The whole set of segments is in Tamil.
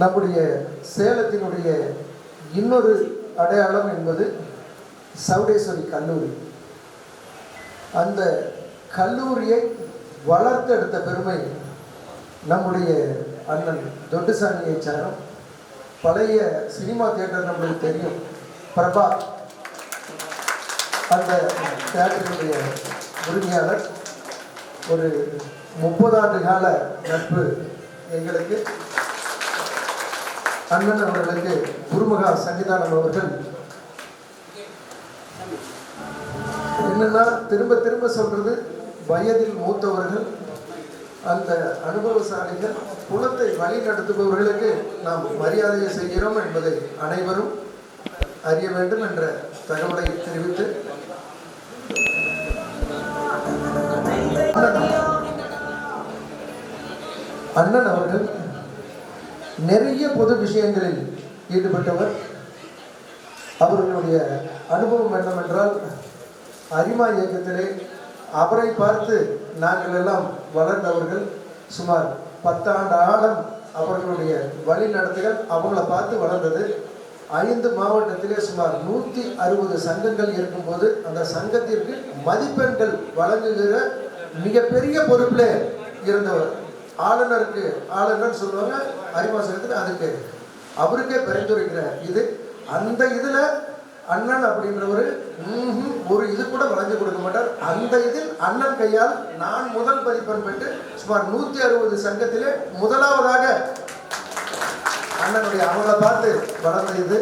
நம்முடைய சேலத்தினுடைய இன்னொரு அடையாளம் என்பது சவுடேஸ்வரி கல்லூரி. அந்த கல்லூரியை வளர்த்தெடுத்த பெருமை நம்முடைய அண்ணன் தொட்டுசாமியை சாரும். பழைய சினிமா தியேட்டர் நம்மளுக்கு தெரியும், பிரபா, அந்த தியேட்டருடைய உரிமையாளர். ஒரு 30 ஆண்டு கால நட்பு எங்களுக்கு. அண்ணன் அவர்களுக்கு குருமகா சன்னிதானம் அவர்கள் என்னன்னா திரும்ப திரும்ப சொல்றது, வயதில் மூத்தவர்கள், அந்த அனுபவசாலிகள், குலத்தை வழி நடத்துபவர்களுக்கு நாம் மரியாதையை செய்கிறோம் என்பதை அனைவரும் அறிய வேண்டும் என்ற தகவலை தெரிவித்து, அண்ணன் அவர்கள் நிறைய பொது விஷயங்களில் ஈடுபட்டவர். அவர்களுடைய அனுபவம் என்னவென்றால், அரிமா இயக்கத்திலே அவரை பார்த்து நாங்கள் எல்லாம் வளர்ந்தவர்கள். சுமார் 10 ஆண்டு ஆழம் அவர்களுடைய வழி நடத்துகள் அவங்கள பார்த்து வளர்ந்தது. 5 மாவட்டத்திலே சுமார் 160 சங்கங்கள் இருக்கும்போது அந்த சங்கத்திற்கு மதிப்பெண்கள் வழங்குகிற மிகப்பெரிய பொறுப்பில் இருந்தவர். ஆளுநருக்கு ஆளுநர் சொல்லுவாங்க அரிமா சங்கத்தில், அதுக்கு அவருக்கே பரிந்துரைக்கிற இது. அந்த இதில் அண்ணன் அப்படின்றவர் ஒரு இது கூட வழங்கி கொடுக்க மாட்டார். அந்த இதில் அண்ணன் கையால் நான் முதல் மதிப்பெண் பெற்று சுமார் 160 சங்கத்திலே முதலாவதாக அண்ணனுடைய அவங்கள பார்த்து வளர்ந்த இது.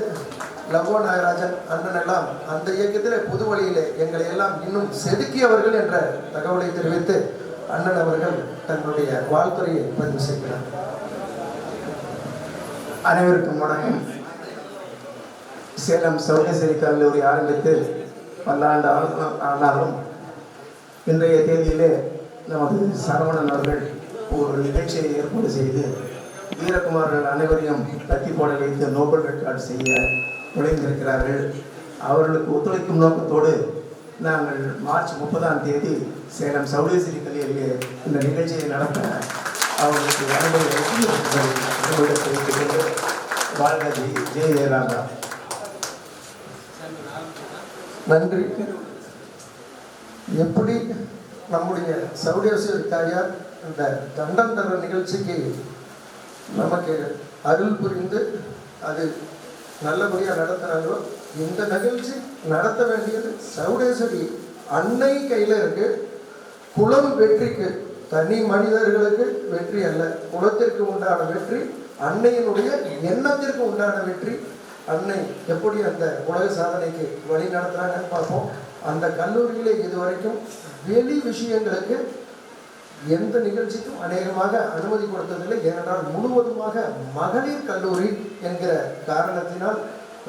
லவோ நாகராஜன் அண்ணன் எல்லாம் அந்த இயக்கத்திலே பொது வழியிலே எங்களை எல்லாம் இன்னும் செதுக்கியவர்கள் என்ற தகவலை தெரிவித்து அண்ணன் அவர்கள் தன்னுடைய வாழ்த்துறையை பதிவு செய்கிறார். அனைவருக்கும் வணக்கம். சேலம் சவுடேஸ்வரி கல்லூரி ஆரம்பித்து பல்லாண்டு ஆனாலும் இன்றைய தேதியிலே நமது சரவணன் அவர்கள் ஒரு நிகழ்ச்சியை ஏற்பாடு செய்து வீரகுமார்கள் அனைவரையும் தட்டி போட வைத்து நோபல் ரெக்கார்டு செய்ய நுழைந்திருக்கிறார்கள். அவர்களுக்கு ஒத்துழைக்கும் நோக்கத்தோடு நாங்கள் மார்ச் 30ஆம் தேதி சேலம் சவுடேஸ்வரி கல்லூரியிலே இந்த நிகழ்ச்சியை நடத்த அவர்களுக்கு அனுமதி தெரிவித்துக்கொண்டு வாழ்க ஜெய ஜெயலலிதா. நன்றி. எப்படி நம்முடைய சவுடேஸ்வரி தாயார் இந்த தண்டம் தர நிகழ்ச்சிக்கு நமக்கு அருள் புரிந்து அது நல்லபடியாக நடத்துகிறாங்களோ, இந்த நிகழ்ச்சி நடத்த வேண்டியது சவுடேஸ்வரி அன்னை கையில் இருக்கு. குலம் வெற்றிக்கு, தனி மனிதர்களுக்கு வெற்றி அல்ல, குலத்திற்கு உண்டான வெற்றி, அன்னையினுடைய எண்ணத்திற்கு உண்டான வெற்றி. அன்னை எப்படி அந்த உலக சாதனைக்கு வழி நடத்துகிறாங்கன்னு பார்ப்போம். அந்த கல்லூரியிலே இதுவரைக்கும் வெளி விஷயங்களுக்கு எந்த நிகழ்ச்சிக்கும் அநேகமாக அனுமதி கொடுத்ததில்லை. ஏனென்றால் முழுவதுமாக மகளிர் கல்லூரி என்கிற காரணத்தினால்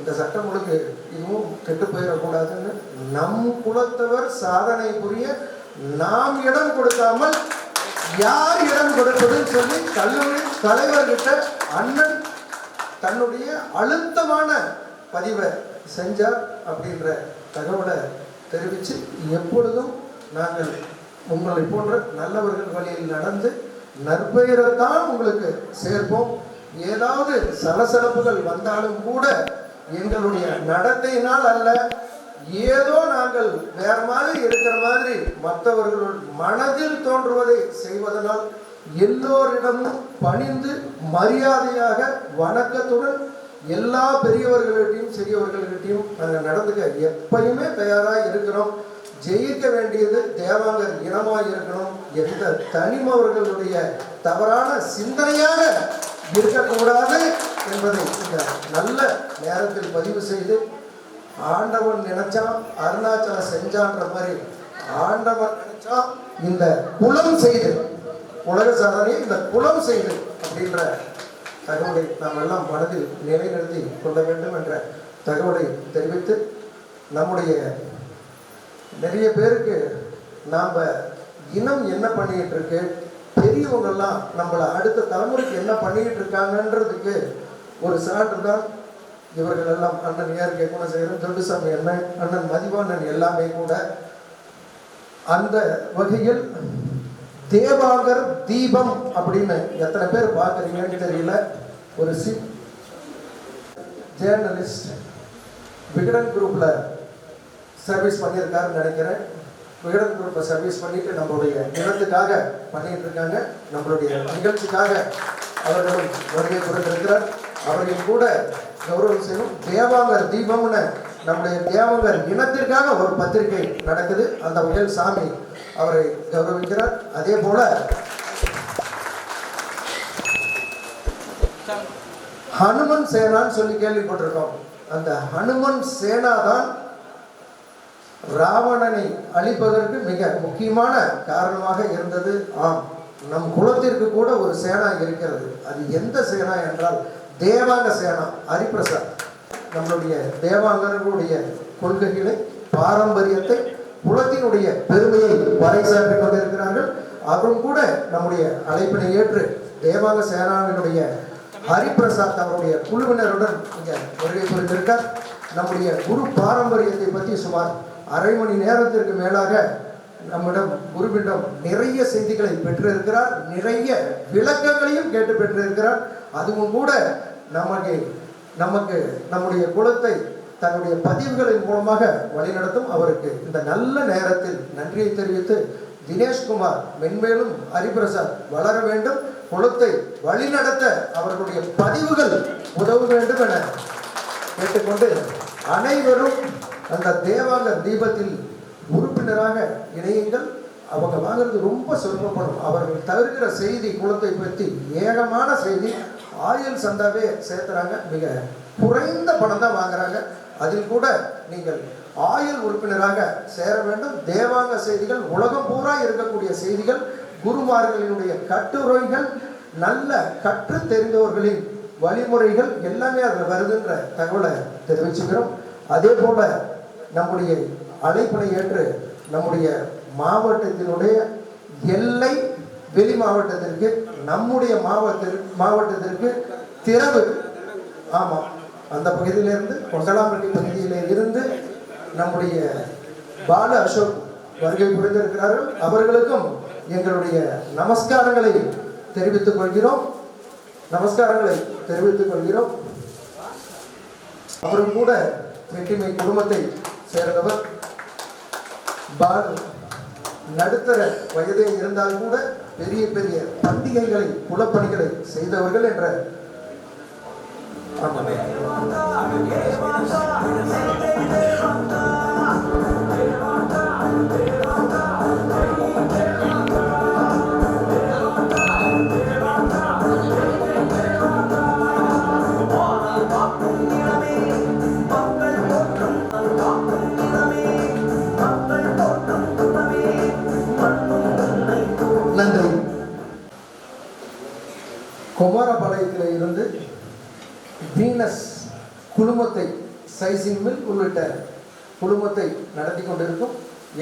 இந்த சட்டம் ஒழுங்கு இதுவும் கெட்டு போயிடக்கூடாதுன்னு நம் குலத்தவர் சாதனை புரிய நாம் இடம் கொடுக்காமல் யார் இடம் கொடுப்பதுன்னு சொல்லி கல்லூரி தலைவர்கிட்ட அண்ணன் தன்னுடைய அழுத்தமான பதிவை செஞ்சார் அப்படின்ற தகவலை தெரிவித்து, எப்பொழுதும் நாங்கள் உங்களை போன்ற நல்லவர்கள் வழியில் நடந்து நற்பெயரைத்தான் உங்களுக்கு சேர்ப்போம். ஏதாவது சலசலப்புகள் வந்தாலும் கூட எங்களுடைய நடத்தையினால் அல்ல, ஏதோ நாங்கள் வேற மாதிரி இருக்கிற மாதிரி மற்றவர்கள் மனதில் தோன்றுவதை செய்வதனால் எல்லோரிடமும் பணிந்து மரியாதையாக வணக்கத்துடன் எல்லா பெரியவர்களிட்டையும் சிறியவர்களிட்டையும் நாங்கள் நடந்துக்க எப்பயுமே தயாராக இருக்கிறோம். ஜெயிக்க வேண்டியது தேவாங்கர் இனமாக இருக்கணும். எந்த தனிமவர்களுடைய தவறான சிந்தனையாக இருக்கக்கூடாது என்பதை இந்த நல்ல நேரத்தில் பதிவு செய்து, ஆண்டவன் நினைச்சான் அருணாச்சலம் செஞ்சான்ற மாதிரி ஆண்டவன் நினைச்சா இந்த குலம் செய்து உலக சாதனையை இந்த குலம் செய்து அப்படின்ற தகவலை நாம் எல்லாம் மனதில் நிலைநிறுத்தி கொள்ள வேண்டும் என்ற தகவலை தெரிவித்து, நம்முடைய நிறைய பேருக்கு நாம் இனம் என்ன பண்ணிக்கிட்டு இருக்கு, பெரியவங்கெல்லாம் நம்மளை அடுத்த தலைமுறைக்கு என்ன பண்ணிக்கிட்டு இருக்காங்கன்றதுக்கு ஒரு சான்று தான் இவர்கள் எல்லாம். அண்ணன் ஏற்கே குணசேகரன், தொண்டுசாமி அண்ணன், அண்ணன் மதிவாணன் எல்லாமே கூட. அந்த வகையில் தேவாங்கர் தீபம் அப்படின்னு எத்தனை பேர் பார்க்குறீங்கன்னு தெரியல. ஒரு ஜேர்னலிஸ்ட் விகடன் குரூப்ல சர்வீஸ் பண்ணியிருக்காருன்னு நினைக்கிறேன். விகடன் குரூப்பை சர்வீஸ் பண்ணிட்டு நம்மளுடைய இனத்துக்காக பண்ணிட்டு இருக்காங்க. நம்மளுடைய நிகழ்ச்சிக்காக அவர்களும் வருகை புரிந்திருக்கிறார். அவர்கள் கூட கௌரவம் செய்யும். தேவாங்கர் தீபம்னு நம்முடைய தேவாங்கர் இனத்திற்காக ஒரு பத்திரிகை நடக்குது. அந்த வகையில் சாமி அவரை கௌரவிக்கிறார். அதே போல ஹனுமன் சேனான்னு சொல்லி கேள்விப்பட்டிருக்கோம். அந்த ஹனுமன் சேனா தான் ராவணனை அழிப்பதற்கு மிக முக்கியமான காரணமாக இருந்தது. ஆம், நம் குலத்திற்கு கூட ஒரு சேனா இருக்கிறது. அது எந்த சேனா என்றால் தேவாங்க சேனா. ஹரிபிரசாத் நம்மளுடைய தேவாங்கர்களுடைய கொள்கைகளை, பாரம்பரியத்தை, குலத்தினுடைய பெருமையை பறைசாற்றிக் கொண்டிருக்கிறார்கள். அவரும் கூட நம்முடைய அழைப்பினை ஏற்று தேவாங்க சேனாவினுடைய ஹரிபிரசாத் அவருடைய குழுவினருடன் இங்கே வருகை புரிந்திருக்கார். நம்முடைய குரு பாரம்பரியத்தை பற்றி சுமார் அரை மணி நேரத்திற்கு மேலாக நம்மிடம் குருவிடம் நிறைய செய்திகளை பெற்றிருக்கிறார். நிறைய விளக்கங்களையும் கேட்டு பெற்றிருக்கிறார். அதுவும் கூட நமக்கு நம்முடைய குலத்தை தன்னுடைய பதிவுகளின் மூலமாக வழிநடத்தும் அவருக்கு இந்த நல்ல நேரத்தில் நன்றியை தெரிவித்து, தினேஷ்குமார் மென்மேலும் ஹரிபிரசாத் வளர வேண்டும், குலத்தை வழிநடத்த அவர்களுடைய பதிவுகள் உதவ வேண்டும் என கேட்டுக்கொண்டு, அனைவரும் அந்த தேவாங்கர் தீபத்தில் உறுப்பினராக இணையுங்கள். அவங்க வாங்குறது ரொம்ப சொற்பப்படும். அவர்கள் தவிர்க்கிற செய்தி குலத்தை பற்றி ஏகமான செய்தி. ஆயுள் சந்தாவே சேர்த்துறாங்க. மிக குறைந்த பணம் தான் வாங்குறாங்க. அதில் கூட நீங்கள் ஆயுள் உறுப்பினராக சேர வேண்டும். தேவாங்க செய்திகள் உலகம் பூரா இருக்கக்கூடிய செய்திகள், குருமார்களினுடைய கட்டுரைகள், நல்ல கற்று தெரிந்தவர்களின் வழிமுறைகள் எல்லாமே அதில் வருதுன்ற தகவலை தெரிவிச்சுக்கிறோம். அதே போல நம்முடைய அழைப்பினை ஏற்று நம்முடைய மாவட்டத்தினுடைய எல்லை வெளி மாவட்டத்திற்கு, நம்முடைய மாவட்டத்திற்கு திறவு, ஆமாம், அந்த பகுதியிலிருந்து கொண்டலாம்பட்டி பகுதியில் இருந்து நம்முடைய பாலு அசோக் வருகை புரிந்திருக்கிறார்கள். அவர்களுக்கும் எங்களுடைய நமஸ்காரங்களை தெரிவித்துக் கொள்கிறோம். அவரும் கூட வெற்றிமை குடும்பத்தை சேர்ந்தவர். பாலு நடுத்தர வயதே இருந்தால் கூட பெரிய பெரிய பண்டிகைகளை, குலப்பணிகளை செய்தவர்கள் என்ற நன்றி. குமாரபாளையத்தில் இருந்து வீனஸ் குழுமத்தை, சைசிங் மில் உள்ளிட்ட குழுமத்தை நடத்தி கொண்டிருக்கும்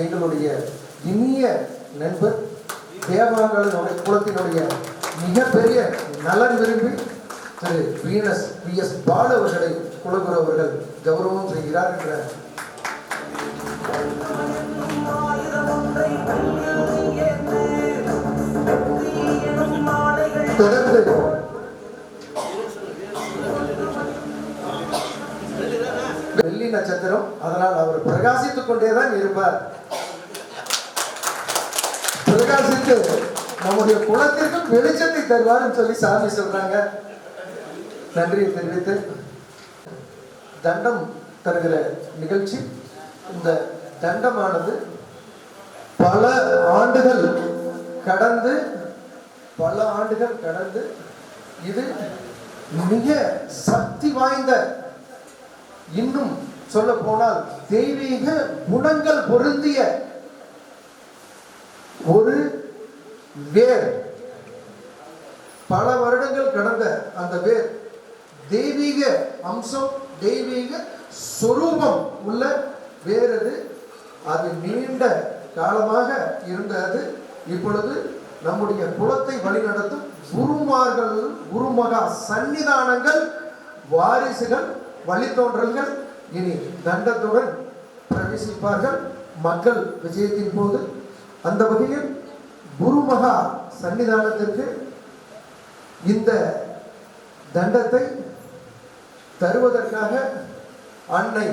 எங்களுடைய இனிய நண்பர், தேவாங்களுடைய குலத்தினுடைய மிகப்பெரிய நலன் விரும்பி திரு வீனஸ் PS பாலு அவர்களை குலகுரு அவர்கள் கௌரவம் செய்கிறார் என்ற தொடர்ந்து வெள்ளி நட்சத்திரம், அதனால் அவர் பிரகாசித்துக் கொண்டேதான் இருப்பார். பிரகாசித்து நம்முடைய குலத்திற்கும் வெளிச்சத்தை தருவார் சொல்லி சாமி சொல்றாங்க. நன்றியை தெரிவித்து தண்டம் தருகிற நிகழ்ச்சி. இந்த தண்டமானது பல ஆண்டுகள் கடந்து இது மிக சக்தி வாய்ந்த, இன்னும் சொல்ல போனால் தெய்வீக குணங்கள் பொருந்திய ஒரு வேர். பல வருடங்கள் கடந்த அந்த வேர் தெய்வீக அம்சம், தெய்வீக சொரூபம் உள்ள வேர். அது நீண்ட காலமாக இருந்தது. இப்பொழுது நம்முடைய குலத்தை வழிநடத்தும் குருமார்கள், குருமகா சன்னிதானங்கள், வாரிசுகள், வழித்தோன்றல்கள் இனி தண்டத்துடன் பிரவேசிப்பார்கள் மக்கள் விஜயத்தின் போது. அந்த வகையில் குருமகா சன்னிதானத்திற்கு இந்த தண்டத்தை தருவதற்காக அன்னை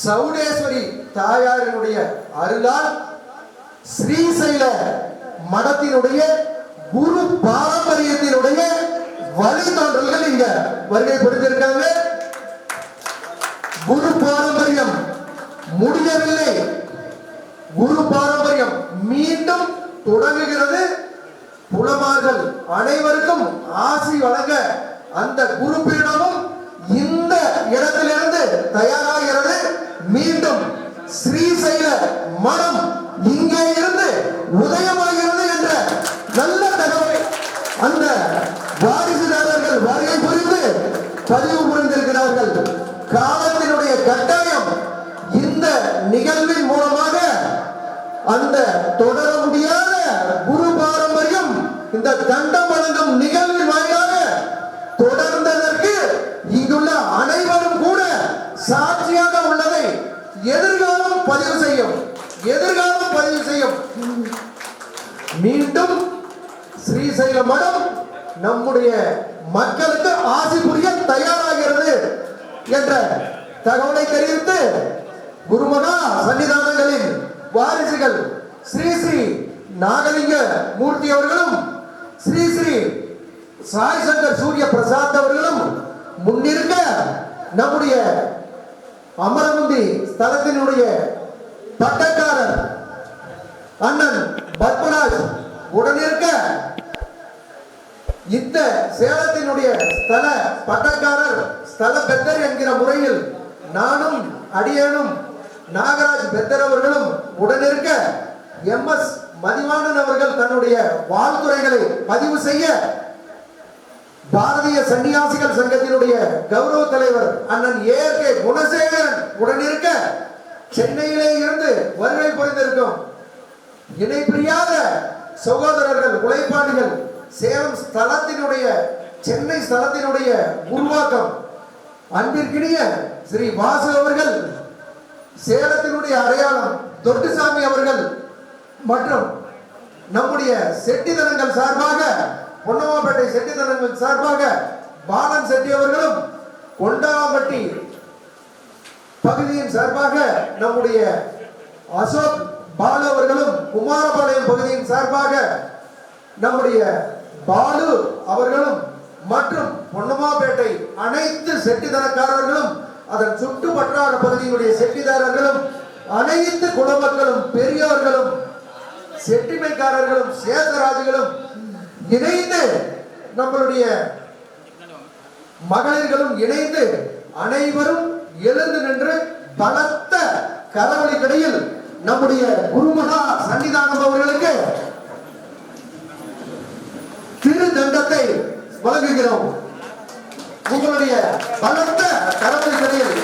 சௌடேஸ்வரி தாயாரினுடைய அருளால் ஸ்ரீசைல மடத்தினுடைய குரு பாரம்பரியத்தினுடைய வழித்தோன்றல்கள் இங்க வருகை புரிந்திருக்காங்க. குரு பாரம்பரியம் முடியவில்லை, குரு பாரம்பரியம் மீண்டும் தொடங்குகிறது. புலமார்கள் அனைவருக்கும் ஆசி வழங்க அந்த குரு பீடமும் இந்த இடத்திலிருந்து தயாராகிறது. மீண்டும் ஸ்ரீசைல மடம் இங்கே இருந்து உதயமாகிறது என்ற நல்ல தகவலை அந்த வாரிசுதாரர்கள் வருகை புரிந்து பதிவு புரிந்திருக்கிறார்கள். காலத்தினுடைய கட்டாயம் இந்த நிகழ்வின் மூலமாக அந்த தொடர முடியாத குரு பாரம்பரியம் இந்த தண்டம் வழங்கும் நிகழ்வின் வாயிலாக தொடர்ந்ததற்கு இங்குள்ள அனைவரும் கூட சாட்சியாக உள்ளதை எதிர்காலம் பதிவு செய்யும். எதிர்காலம் பதிவு செய்யும். மீண்டும் ஸ்ரீசைல மடம் நம்முடைய மக்களுக்கு ஆசி புரிய தயாராகிறது என்ற தகவலை தெரிவித்து குருமகா சன்னிதானங்களின் வாரிசுகள் ஸ்ரீ ஸ்ரீ நாகலிங்க மூர்த்தி அவர்களும் ஸ்ரீ ஸ்ரீ சாய் சங்கர் சூரிய பிரசாத் அவர்களும் முன்னிருக்க நம்முடைய அமரமுந்தி ஸ்தலத்தினுடைய பட்டக்காரர் அண்ணன் பத்மராஜ் உடனிருக்க இந்த சேலத்தினுடைய ஸ்தல பட்டக்காரர் ஸ்தல பெத்தர் என்கிற முறையில் நானும் அடியேனும் நாகராஜ் பெத்தர் அவர்களும் உடனிருக்க MS மதிவாணன் அவர்கள் தன்னுடைய வாழ்த்துறைகளை பதிவு செய்ய பாரதிய சன்னியாசிகள் சங்கத்தினுடைய கௌரவ தலைவர் அண்ணன் ARK குணசேகரன் உடனிருக்க சென்னையிலே இருந்து வருகை புரிந்திருக்கும் இணை பிரியாத சகோதரர்கள் உழைப்பாளிகள் சேலம் ஸ்தலத்தினுடைய சென்னை ஸ்தலத்தினுடைய உருவாக்கம் அன்பிற்கினிய ஸ்ரீ வாசு அவர்கள், சேலத்தினுடைய அடையாளம் தொட்டுசாமி அவர்கள் மற்றும் நம்முடைய செட்டிதனங்கள் சார்பாக பொன்னமாப்பேட்டை செட்டிதனங்கள் சார்பாக பாலன் செட்டி அவர்களும், கொண்டாம்பட்டி பகுதியின் சார்பாக நம்முடைய அசோக் பாலு அவர்களும், குமாரபாளையம் பகுதியின் சார்பாக நம்முடைய பாலு அவர்களும் மற்றும் பொன்னமாப்பேட்டை அனைத்து செட்டிதனக்காரர்களும் அதன் சுற்று வட்டார பகுதியினுடைய செட்டிதாரர்களும் அனைத்து குடும்பங்களும் பெரியவர்களும் செட்டிமைக்காரர்களும் சேதராஜர்களும் இணைந்து நம்மளுடைய மகளிர்களும் இணைந்து அனைவரும் எழுந்து நின்று பலத்த கரவொலிக்கிடையில் நம்முடைய குருமகா சன்னிதானம் அவர்களுக்கு திரு தண்டத்தை வழங்குகிறோம். உங்களுடைய பலத்த கரவொலிக்கிடையில்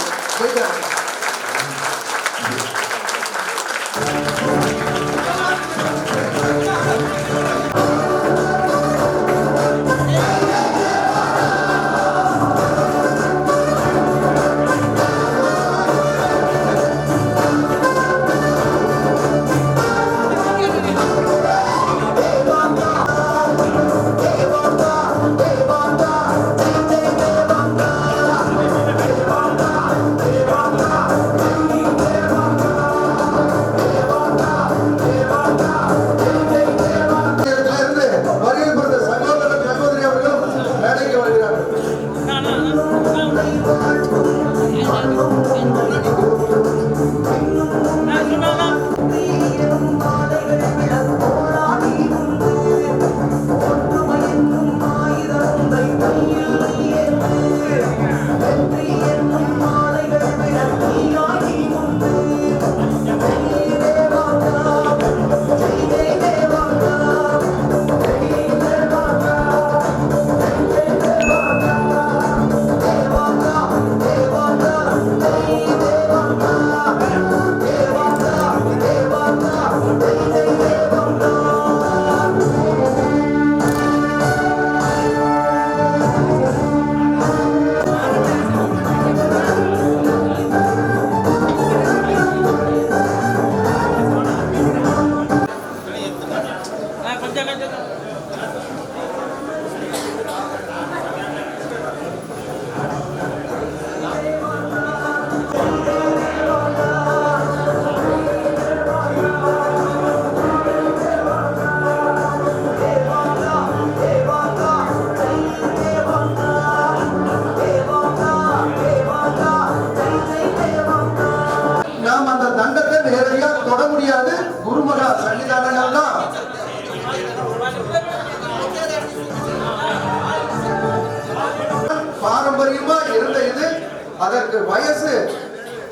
முடியாது. குருமகா சன்னிதானங்கள்லாம் பாரம்பரியமா இருந்த இது. அதற்கு வயசு,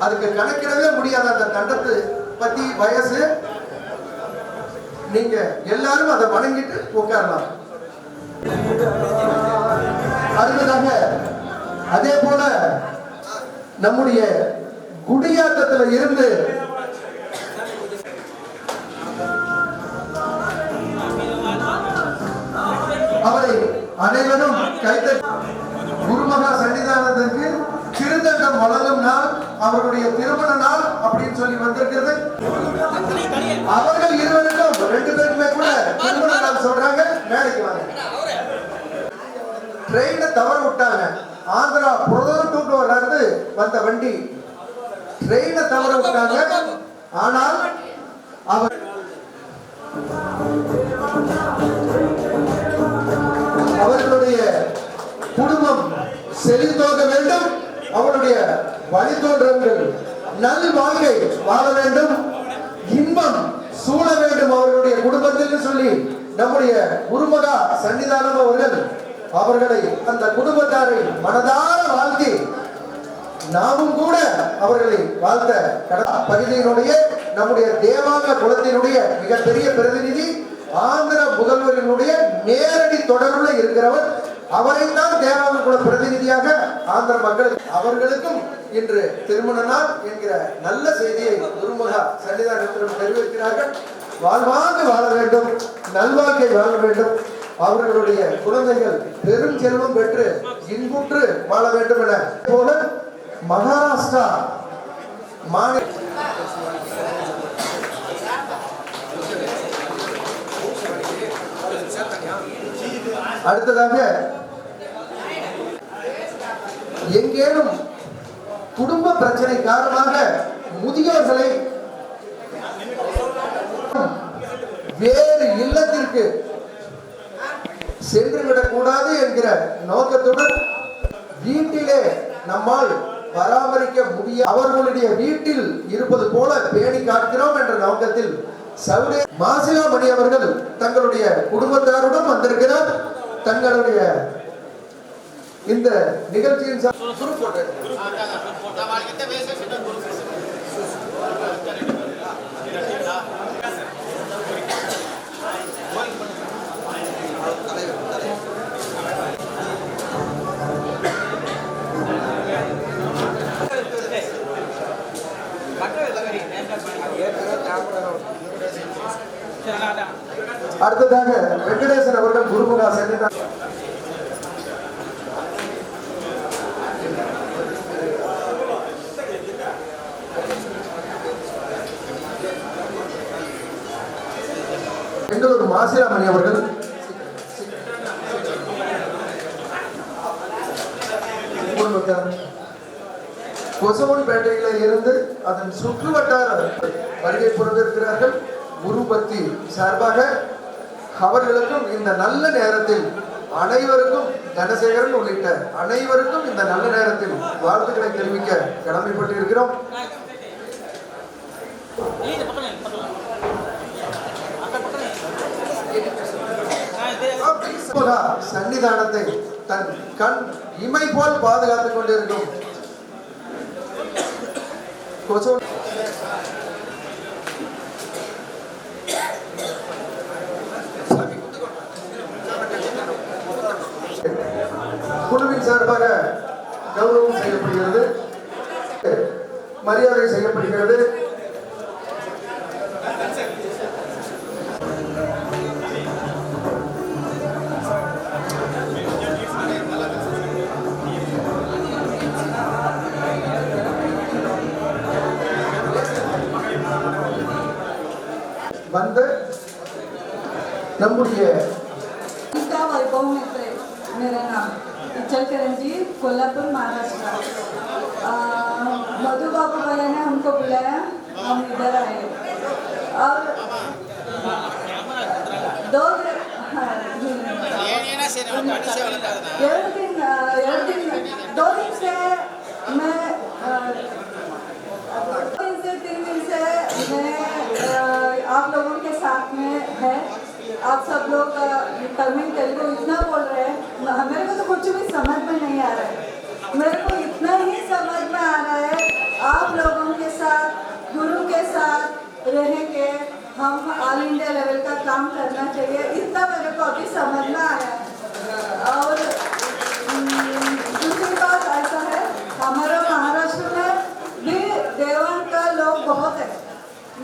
அதுக்கு கணக்கிடவே முடியாத அந்த தண்டத்தை பத்தி வயசு. நீங்க எல்லாரும் அதை வணங்கிட்டு உட்காரலாம். அடுத்ததாக அதே போல நம்முடைய குடியாத்தத்துல இருந்து அவரை அனைவரும் கைத்தட்டி குருமகா சன்னிதானத்திற்கு திருத்தண்டம் வழங்கும் நாள், அவர்களுடைய திருமண நாள் அப்படின்னு சொல்லி வந்திருக்கிறது. அவர்கள் இருவருக்கும் 2 பேருக்குமே கூட திருமண நாள் சொல்றாங்க. மேடைக்கு வாங்க. ட்ரெயினை தவற விட்டாங்க. ஆந்திரா புரதூர்ல இருந்து வந்த வண்டி ட்ரெயினை தவற விட்டாங்க. ஆனால் அவர் அவர்களுடைய குடும்பம் செழித்தோக வேண்டும். அவருடைய வழித்தோன்றங்கள் நல் வாழ்க்கை வாழ வேண்டும். இன்பம் சூழ வேண்டும் அவர்களுடைய குடும்பத்தில் சொல்லி நம்முடைய குருமகா சன்னிதானம் அவர்களை அந்த குடும்பத்தாரை மனதார வாழ்த்தி நாமும் கூட அவர்களை வாழ்த்த பகுதியினுடைய நம்முடைய தேவாங்க குலத்தினுடைய மிகப்பெரிய பிரதிநிதி, ஆந்திர முதல்வரினுடைய நேரடி தொடர்புல இருக்கிறவர். அவரைத்தான் தேவாங்க குல பிரதிநிதியாக ஆந்திர மக்கள் அவர்களுக்கும் இன்று திருமண நாள் என்கிற நல்ல செய்தியை குருமகா சன்னிதானத்திடம் தெரிவிக்கிறார்கள். வாழ்வாங்க வாழ வேண்டும், நல்வாழ்க்கை வாழ வேண்டும். அவர்களுடைய குழந்தைகள் பெரும் செல்வம் பெற்று இன்புற்று வாழ வேண்டும் என போல மகாராஷ்டிரா மாநில அடுத்ததாக எங்கேனும் குடும்ப பிரச்சனை காரணமாக முதியோர்களை வேறு இல்லத்திற்கு சென்று விடக்கூடாது என்கிற நோக்கத்துடன் வீட்டிலே நம்மால் பராமரிக்க முடிய அவர்களுடைய வீட்டில் இருப்பது போல பேணி காக்கிறோம் என்ற நோக்கத்தில் சவுடே மாசிலாமணி அவர்கள் தங்களுடைய குடும்பத்தாருடன் வந்திருக்கிறார். தங்களுடைய இந்த நிகழ்ச்சியின் அடுத்ததாக வெங்கடேசன் அவர்கள் குருமகா சன்னிதானம் பெங்களூர் மாசிலாமணி அவர்கள் கொசவன்பேட்டையில இருந்து அதன் சுற்று வட்டார வருகை புரிந்திருக்கிறார்கள். குருபக்தி சார்பாக அவர்களுக்கும் இந்த நல்ல நேரத்தில் அனைவருக்கும் தனசேகரன் உள்ளிட்ட அனைவருக்கும் இந்த நல்ல நேரத்தில் வாழ்த்துக்களை தெரிவிக்க கடமைப்பட்டு இருக்கிறோம். சன்னிதானத்தை தன் கண் இமை போல் பாதுகாத்துக் கொண்டிருக்கும் குழுவின் சார்பாக கௌரவம் செய்யப்படுகிறது, மரியாதை செய்யப்படுகிறது. வந்து நம்முடைய मेरा नाम इचलकरंजी कोल्हापुर महाराष्ट्र। मधु बाबू वाले ने हमको बुलाया, हम इधर आए और दो दिन से मैं 3 दिन से मैं आप सब लोग तमिल तेलुगु इतना बोल रहे हैं, मेरे को तो कुछ भी समझ में नहीं आ रहा है। मेरे को इतना ही समझ में आ रहा है, आप लोगों के साथ, गुरु के साथ रह के हम ऑल इंडिया लेवल का काम करना चाहिए, इतना मेरे को अभी समझ में आया। और दूसरी बात ऐसा है, हमारे महाराष्ट्र में भी देवन का लोग बहुत है,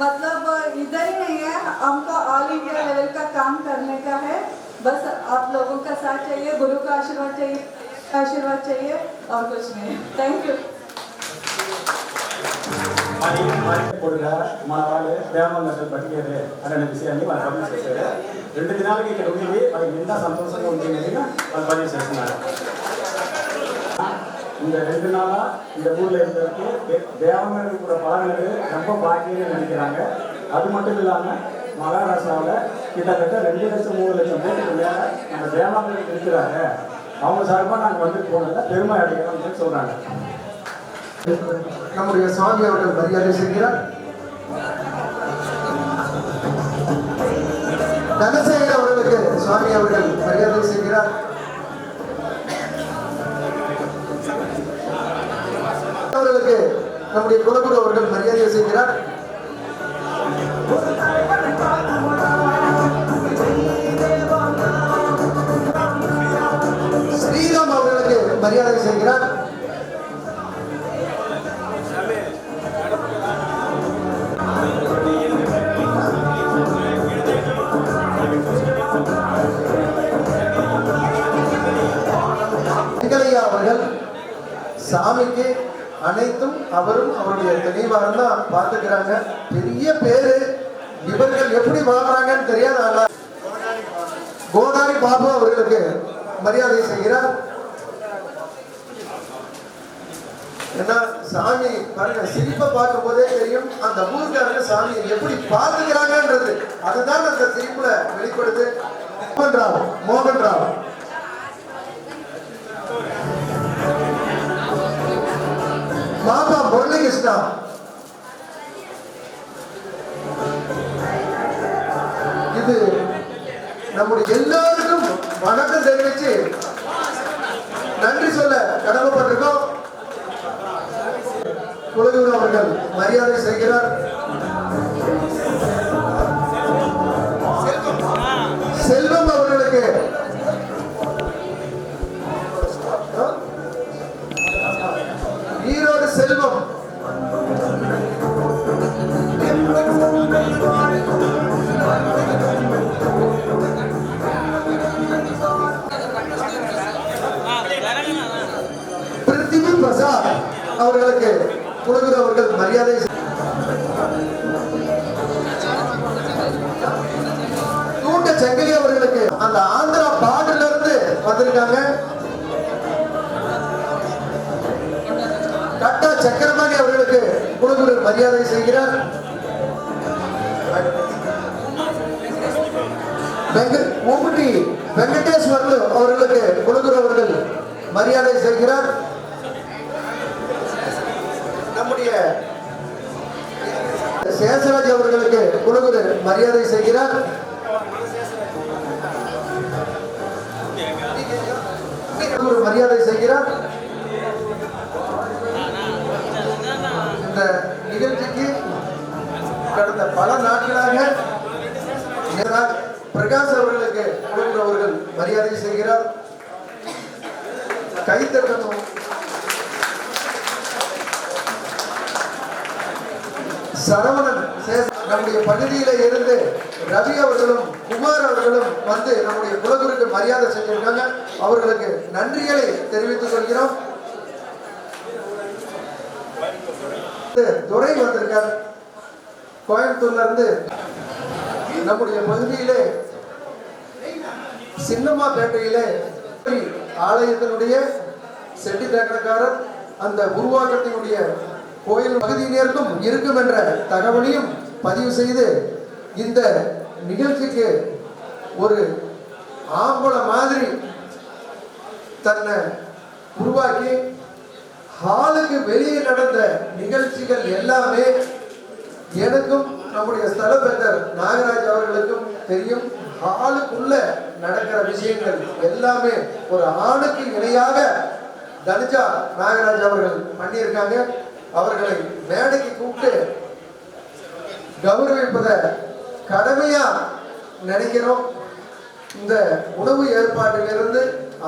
मतलब इधर ही नहीं है, हमको ऑल इंडिया लेवल का काम करने का है। बस आप लोगों का साथ चाहिए, गुरु का आशीर्वाद चाहिए और कुछ नहीं। Thank you. మన వాళ్ళు దేవాలయాలు బతికేదే అనే విషయాన్ని వాళ్ళు పబ్లిష్ చేశారు. 2 దినాలకి ఇక్కడ ఉండి వాళ్ళకి ఎంత సంతోషంగా ఉంటుంది వాళ్ళు పబ్లిష్ చేస్తున్నారు. இந்த 2 நாளா இந்த ஊர்ல இருந்ததுக்கு தேவாலயம் கூட பழகினது ரொம்ப பாக்கியம்னு நினைக்கிறாங்க. அது மட்டும் இல்லாம மகாராஷ்டிராவில் கிட்டத்தட்ட 2 லட்சம் 3 லட்சம் பேருக்கு மேல நம்ம தேவாலயம் இருக்கிறாங்க. அவங்க சார்பாக நாங்கள் வந்து போனதில் பெருமை அடைக்கிறோம்னு சொல்றாங்க. நம்முடைய சுவாமி அவர்கள் மரியாதை செய்கிறார். தனசேகர் அவர்களுக்கு சுவாமி அவர்கள் மரியாதை செய்கிறார். அவர்களுக்கு நம்முடைய குலகுரு அவர்கள் மரியாதை செய்கிறார். ஸ்ரீராம் அவர்களுக்கு மரியாதை செய்கிறார். அவர்கள் சாமிக்கு அனைத்தும் அவரும் அவருடைய தெளிவாக தான் பார்த்துக்கிறாங்க. பெரிய பேரு, இவர்கள் எப்படி வாழ்றாங்கன்னு தெரியாத கோடாரி பாபு அவர்களுக்கு மரியாதை செய்கிறார். ஏன்னா சாமி பாருங்க, சிரிப்பை பார்க்கும் போதே தெரியும் அந்த ஊருக்காரங்க சாமியை எப்படி பார்த்துக்கிறாங்கன்றது. அதுதான் அந்த சிரிப்புல வெளிப்படுது. மோகன் ராவ் பாபா முரளிகிருஷ்ணா, இது நம்முடைய எல்லாருக்கும் வணக்கம் தெரிவிச்சு நன்றி சொல்ல கடமைப்பட்டிருக்கோம். குலகுரு அவர்கள் மரியாதை செய்கிறார். செல்வம் அவர்களுக்கு ஈரோடு செல்வம், பிருத்திவி பிரசாத் அவர்களுக்கு குலகுரு அவர்கள் மரியாதை. தூண்ட செங்கலி அவர்களுக்கு அந்த ஆந்திரா பார்டர்ல இருந்து வந்திருக்காங்க. கட்டா சக்கரபாணி அவர்களுக்கு குலகுரு மரியாதை செய்கிறார். ஊட்டி வெங்கடேஸ்வரலு அவர்களுக்கு குலகுரு அவர்கள் மரியாதை செய்கிறார். நம்முடைய சேஷராஜ் அவர்களுக்கு குலகுரு மரியாதை செய்கிறார். மரியாதை செய்கிறார். இந்த நிகழ்ச்சிக்கு கடந்த பல நாட்களாக பிரகாஷ் அவர்களுக்கு குலகுரு அவர்கள் மரியாதை செய்கிறார். கைத்தட்டணும். சரவணன் நம்முடைய பகுதியில இருந்து ரவி அவர்களும் குமார் அவர்களும் வந்து நம்முடைய குலகுருக்கு மரியாதை செஞ்சிருக்காங்க. அவர்களுக்கு நன்றிகளை தெரிவித்துக் கொள்கிறோம். துரை வந்திருக்கார் கோயம்புத்தூர்ல இருந்து. நம்முடைய பகுதியிலே சின்னம்மா பேட்டையிலே ஆலயத்தினுடைய செட்டி தேக்கக்காரர் அந்த உருவாக்கத்தினுடைய கோயில் பகுதியினருக்கும் இருக்கும் என்ற தகவலையும் பதிவு செய்து இந்த நிகழ்ச்சிக்கு ஒரு ஆம்பள மாதிரி தன்னை உருவாக்கி ஹாலுக்கு வெளியே நடந்த நிகழ்ச்சிகள் எல்லாமே எனக்கும் நம்முடைய ஸ்தலபந்தர் நாகராஜ் அவர்களுக்கும் தெரியும். ஆளுக்குள்ள நடக்கிற விஷயங்கள் எல்லாமே ஒரு ஆணுக்கு இணையாக தனுஜா நாகராஜ் அவர்கள் பண்ணியிருக்காங்க. அவர்களை மேடைக்கு கூப்பிட்டு கௌரவிப்பதை கடமையா நினைக்கிறோம். இந்த உணவு ஏற்பாட்டிலிருந்து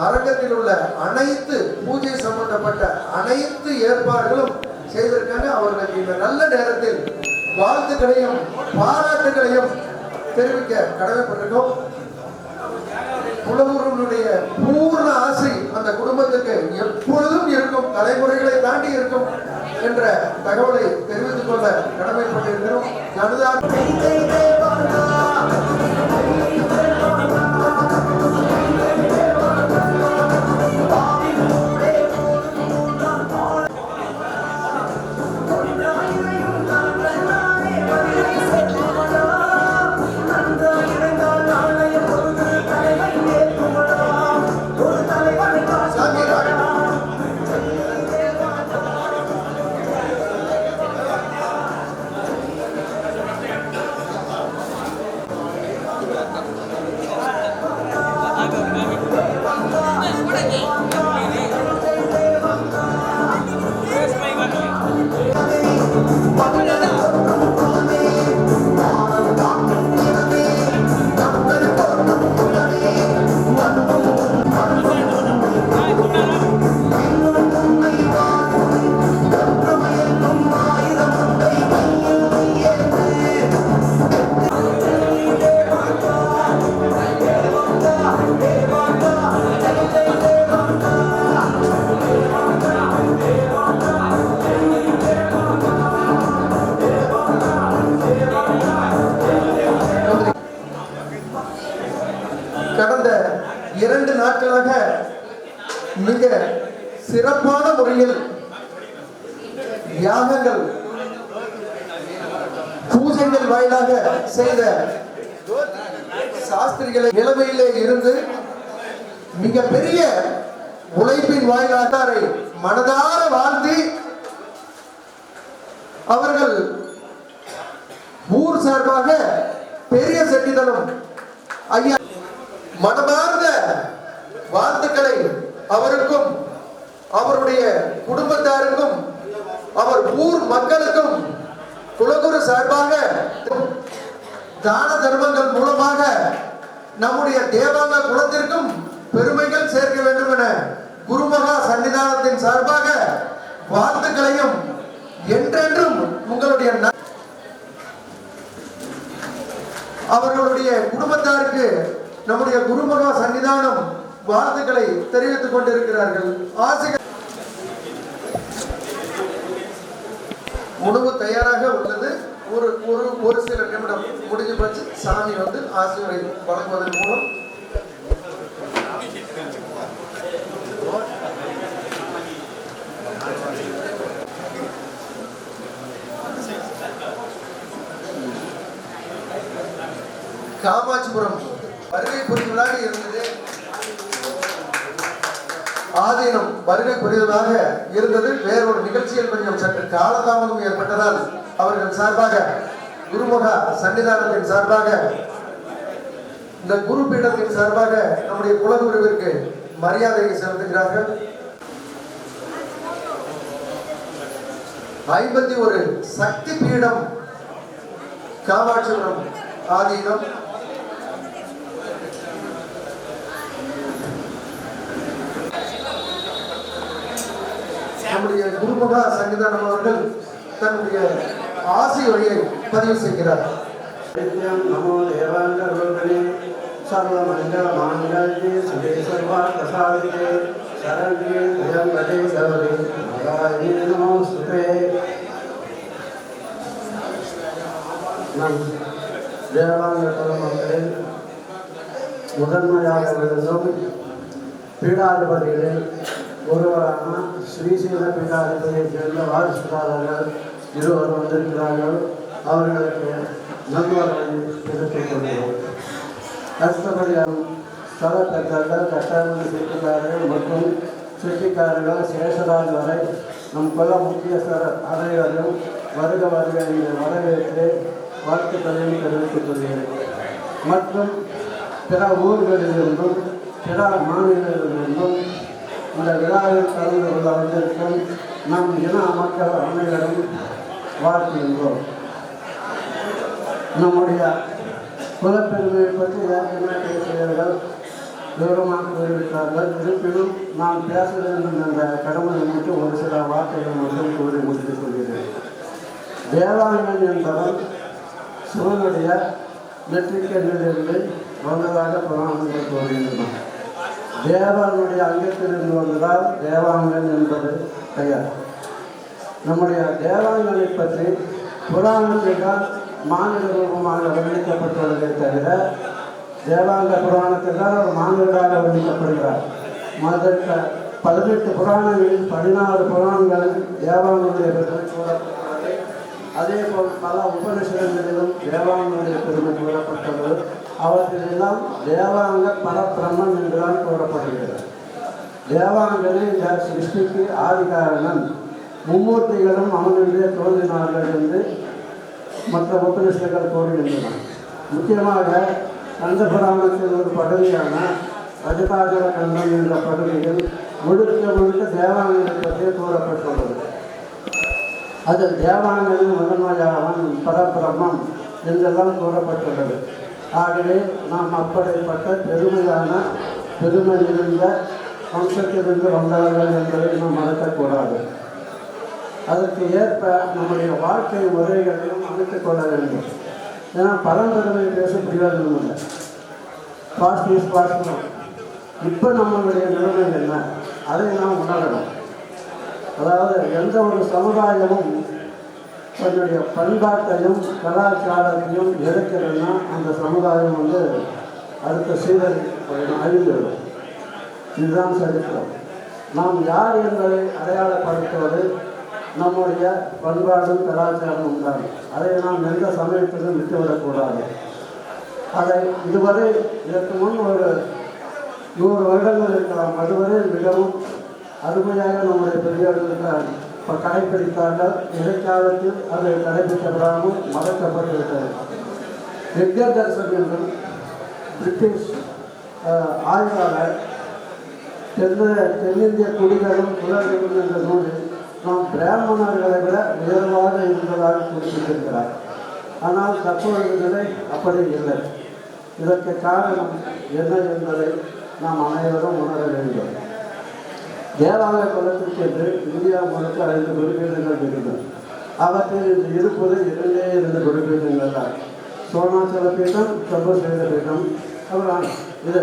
அரங்கத்தில் உள்ள அனைத்து பூஜை சம்பந்தப்பட்ட அனைத்து ஏற்பாடுகளும் செய்திருக்காங்க. அவர்களுக்கு இந்த நல்ல நேரத்தில் வாழ்த்துக்களையும் பாராட்டுகளையும் தெரிவிக்க கடமைப்பட்டிருக்கோம். புலவர்களுடைய பூர்ண ஆசை அந்த குடும்பத்துக்கு எப்பொழுதும் இருக்கும், தலைமுறைகளை தாண்டி இருக்கும் என்ற தகவலை தெரிவித்துக் கொள்ள கடமைப்பட்டிருக்கிறோம். கடந்த 2 நாட்களாக மிக சிறப்பான முறையில் யாகங்கள் பூஜைகள் வாயிலாக செய்த சாஸ்திரிகளை நிலைமையிலே இருந்து மிகப்பெரிய உழைப்பின் வாயிலாக மனதார வாழ்த்தி அவர்கள் ஊர் சார்பாக பெரிய செட்டிதனம் ஐயா மனமார்ந்த வாழ்த்துக்களை அவருக்கும் அவருடைய குடும்பத்தாருக்கும் அவர் ஊர் மக்களுக்கும் குலகுரு சார்பாக தான தர்மங்கள் மூலமாக நம்முடைய தேவாங்க குலத்திற்கும் பெருமைகள் சேர்க்க வேண்டும் என குருமகா சன்னிதானத்தின் சார்பாக வாழ்த்துக்களையும் என்றென்றும் உங்களுடைய அவர்களுடைய குடும்பத்தாருக்கு நம்முடைய குருமகா சன்னிதானம் வாழ்த்துக்களை தெரிவித்துக் கொண்டிருக்கிறார்கள். ஆசிரியர் உணவு தயாராக உள்ளது. ஒரு சில நிமிடம் முடிஞ்சு போச்சு. சாமி ஆசிரியரை வழங்குவதன் மூலம் காமாட்சிபுரம் வருகை புரிவதாக இருந்தது. ஆதீனம் வருகை புரிவதாக இருந்தது. வேறொரு நிகழ்ச்சியில் கொஞ்சம் சற்று காலதாமதம் ஏற்பட்டதால் அவர்கள் சார்பாக குருமுகா சன்னிதானத்தின் சார்பாக இந்த குரு பீடத்தின் சார்பாக நம்முடைய குலகுருவிற்கு மரியாதையை செலுத்துகிறார்கள். 51 சக்தி பீடம் காமாட்சிபுரம் ஆதீனம் நம்முடைய குருமுகா சன்னிதானம் அவர்கள் தன்னுடைய ஆசி வழியை பதிவு செய்கிறார். நமோ தேவாங்கர்வர்களே சர்வமங்கல மாங்கல்யே சிவே சர்வார்த்த சாதிகே சரண்யே திரியம்பகே கௌரி நாராயணே நமோஸ்துதே. நம் தேவாங்க குலமக்களில் முதன்மையாக விளங்கும் பீடாதிபதிகளில் ஒருவரான ஸ்ரீசைல பீடாதிபதியைச் சேர்ந்த வாரிசுதாரர்கள் இருவர் வந்திருக்கிறார்கள். அவர்களுக்கு நல்வரவை தெரிவித்துக் கொள்கிறோம். அடுத்தபடியாக ஸ்தலத்தர்கள் கட்டாளி செட்டிக்காரர்கள் மற்றும் செட்டிக்காரர்கள் சேஷராஜ் வரை நம் குல முக்கியஸ்தர் அனைவரும் வருக வருக என்ற வரவேற்று வாழ்த்துக்களையும் தெரிவித்துக் கொள்கிறேன். மற்றும் பிற ஊர்களிலிருந்தும் பிற மாநிலங்களிலிருந்தும் இந்த விழாவில் கலந்து கொள்ள வந்திருக்கும் நம் இன மக்கள் அனைவரும் வாழ்த்துகின்றோம். நம்முடைய குலப்பெருமையை பற்றி ஏற்கனவே பேசியவர்கள் விவரமாக கூறிவிட்டார்கள். இருப்பினும் நான் பேச வேண்டும் என்ற கடமையை மட்டும் ஒரு சில வார்த்தைகள் மட்டும் கூறி முடித்துக் கொள்கிறேன். தேவாங்கன் என்பவன் சிவனுடைய நெற்றிக்கண்ணிலிருந்து வந்ததாக புராணங்கள் கூறுகின்றன. தேவனுடைய அங்கத்திலிருந்து வந்ததால் தேவாங்கன் என்பது பெயர். நம்முடைய தேவாங்கனை பற்றி புராணத்தில் தான் மாநில ரூபமாக வர்ணிக்கப்பட்டுள்ளதை தவிர தேவாங்க புராணத்தில் தான் ஒரு மாநிலராக வர்ணிக்கப்படுகிறார். மற்ற 18 புராணங்களில் 16 புராணங்களில் தேவாங்கனுடைய பெருமை கூறப்பட்டுள்ளது. அதே போல் பல உபநிஷதங்களிலும் தேவாங்கனுடைய பெருமை கூறப்பட்டுள்ளது. அவற்றிலெல்லாம் தேவாங்க பரபிரம்மன் என்றுதான் கூறப்படுகிறது. தேவாங்கனை இந்த சிருஷ்டிக்கு ஆதிகாரணன், மும்மூர்த்திகளும் அவனுடைய தோன்றினார்கள் என்று மற்ற உபநிஷதங்கள் கூறுகின்றன. முக்கியமாக கந்த புராணத்தில் ஒரு பகுதியான ரஜதாஜல கண்டம் என்ற பகுதியில் முழுக்க தேவாங்கனை பற்றி கூறப்பட்டுள்ளது. அதில் தேவாங்கனின் முதன்மையானவன் பரபிரம்மம் என்றெல்லாம் கூறப்பட்டுள்ளது. ஆகவே நாம் அப்படிப்பட்ட பெருமை இருந்த வம்சத்திலிருந்து வந்தவர்கள் என்பதை நாம் மறக்கக்கூடாது. அதற்கு ஏற்ப நம்முடைய வாழ்க்கை முறைகளையும் அமைத்துக் கொள்ள வேண்டும். ஏன்னா பரம்பெருமை பேச பிரயோஜனம் இல்லை. Past is past. இப்போ நம்மளுடைய நிலைமை என்ன, அதை நாம் உணரணும். அதாவது எந்த ஒரு சமுதாயமும் தன்னுடைய பண்பாட்டையும் கலாச்சாரத்தையும் இழக்கிறதுனா அந்த சமுதாயம் அடுத்த சீரழி அழிந்துவிடும். இதுதான் சரித்திரம். நாம் யார் என்பதை அடையாளப்படுத்துவது நம்முடைய பண்பாடும் கலாச்சாரமும் தான். அதை நாம் எந்த சமயத்திலும் விட்டுவிடக்கூடாது. அதை இதுவரை இதற்கு முன் ஒரு 100 வருடங்கள் இருக்கலாம். அதுவரை மிகவும் அருமையாக நம்முடைய பெரியவர்கள் கடைப்பிடித்தார்கள். இடைக்காலத்தில் அது கடைபிடிக்கப்படாமல் மறக்கப்பட்டுவிட்டது. எட்கர் தர்சன் என்றும் பிரிட்டிஷ் ஆய்வாளர் தென்னிந்திய குடிகளும் குலர்களும் என்ற நூலில் நாம் பிராமணர்களை விட உயர்வாக இருந்ததாக குறிப்பிட்டிருக்கிறார். ஆனால் தற்போதைய நிலை அப்படி இல்லை. இதற்கு காரணம் என்ன என்பதை நாம் அனைவரும் உணர வேண்டும். தேவாலய குலத்திற்கு என்று இந்தியா முழுக்க 5 குருபீடங்கள் இருந்தன. அவற்றில் இன்று இருப்பது 2 குருபீடங்கள் தான். சோனாச்சல பீடம், சம்பஸ்வேத பீடம், அப்புறம் இது